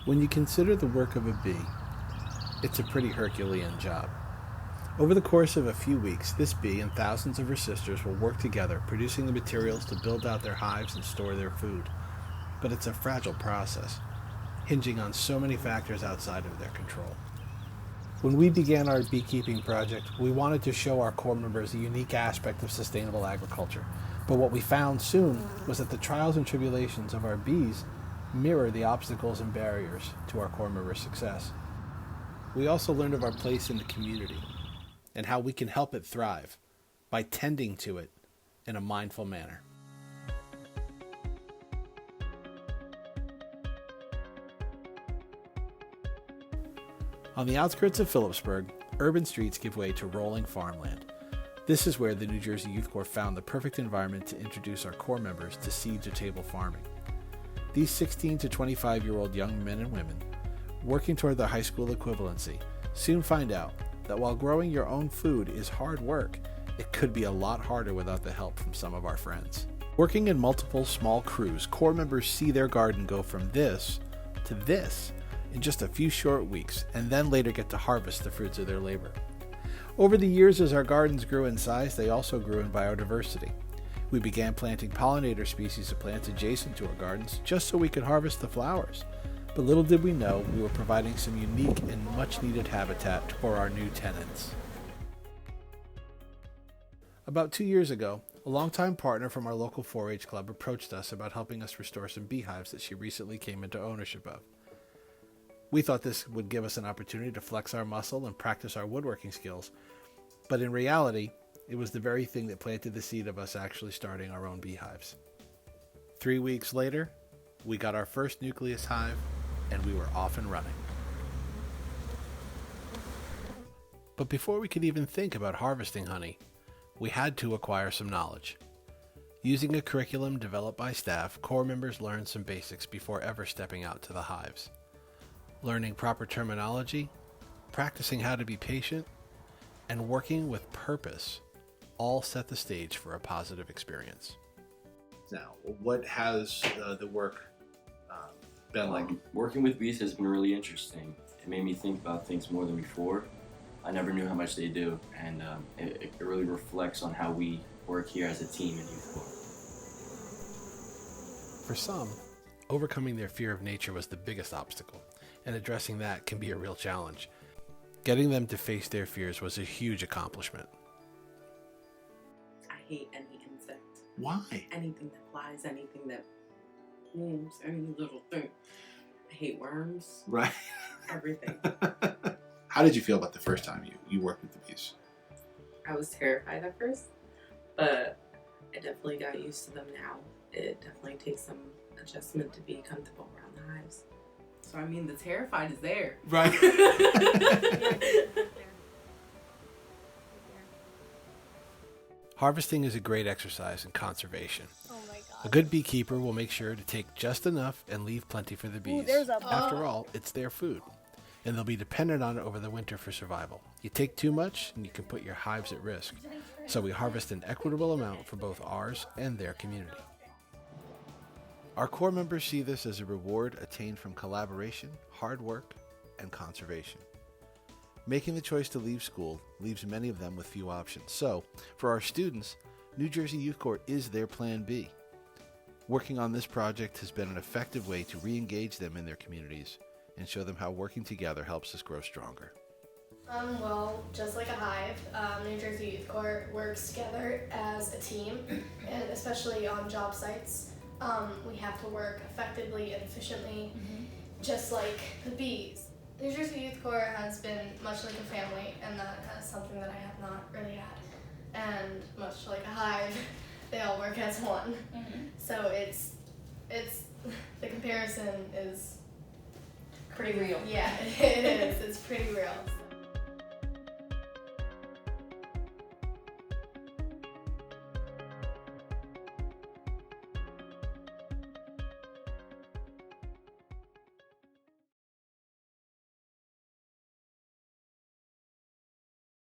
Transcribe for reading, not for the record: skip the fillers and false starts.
When you consider the work of a bee, it's a pretty Herculean job. Over the course of a few weeks, this bee and thousands of her sisters will work together, producing the materials to build out their hives and store their food. But it's a fragile process, hinging on so many factors outside of their control. When we began our beekeeping project, we wanted to show our Corps members a unique aspect of sustainable agriculture. But what we found soon was that the trials and tribulations of our bees mirror the obstacles and barriers to our Corps members' success. We also learned of our place in the community and how we can help it thrive by tending to it in a mindful manner. On the outskirts of Phillipsburg, urban streets give way to rolling farmland. This is where the New Jersey Youth Corps found the perfect environment to introduce our Corps members to seed-to-table farming. These 16 to 25-year-old young men and women, working toward their high school equivalency, soon find out that while growing your own food is hard work, it could be a lot harder without the help from some of our friends. Working in multiple small crews, Corps members see their garden go from this to this in just a few short weeks, and then later get to harvest the fruits of their labor. Over the years, as our gardens grew in size, they also grew in biodiversity. We began planting pollinator species of plants adjacent to our gardens just so we could harvest the flowers. But little did we know we were providing some unique and much needed habitat for our new tenants. About 2 years ago, a longtime partner from our local 4-H club approached us about helping us restore some beehives that she recently came into ownership of. We thought this would give us an opportunity to flex our muscle and practice our woodworking skills, but in reality, it was the very thing that planted the seed of us actually starting our own beehives. 3 weeks later, we got our first nucleus hive, and we were off and running. But before we could even think about harvesting honey, we had to acquire some knowledge. Using a curriculum developed by staff, Corps members learned some basics before ever stepping out to the hives. Learning proper terminology, practicing how to be patient, and working with purpose all set the stage for a positive experience. Now, what has the work been like? Working with bees has been really interesting. It made me think about things more than before. I never knew how much they do, and it really reflects on how we work here as a team in Youth Corps. For some, overcoming their fear of nature was the biggest obstacle, and addressing that can be a real challenge. Getting them to face their fears was a huge accomplishment. I hate any insect. Why? Anything that flies, anything that moves, any little thing. I hate worms. Right. Everything. How did you feel about the first time you worked with the bees? I was terrified at first, but I definitely got used to them now. It definitely takes some adjustment to be comfortable around the hives. So, I mean, the terrified is there. Right. Harvesting is a great exercise in conservation. Oh my God. A good beekeeper will make sure to take just enough and leave plenty for the bees. Ooh, there's a After all, it's their food, and they'll be dependent on it over the winter for survival. You take too much, and you can put your hives at risk. So we harvest an equitable amount for both ours and their community. Our Corps members see this as a reward attained from collaboration, hard work, and conservation. Making the choice to leave school leaves many of them with few options. So, for our students, New Jersey Youth Corps is their plan B. Working on this project has been an effective way to re-engage them in their communities and show them how working together helps us grow stronger. Well, just like a hive, New Jersey Youth Corps works together as a team, and especially on job sites. We have to work effectively and efficiently, just like the bees. New Jersey Youth Corps has been much like a family, and that is something that I have not really had. And much like a hive, they all work as one. So it's the comparison is pretty real. Yeah, it is. It's pretty real.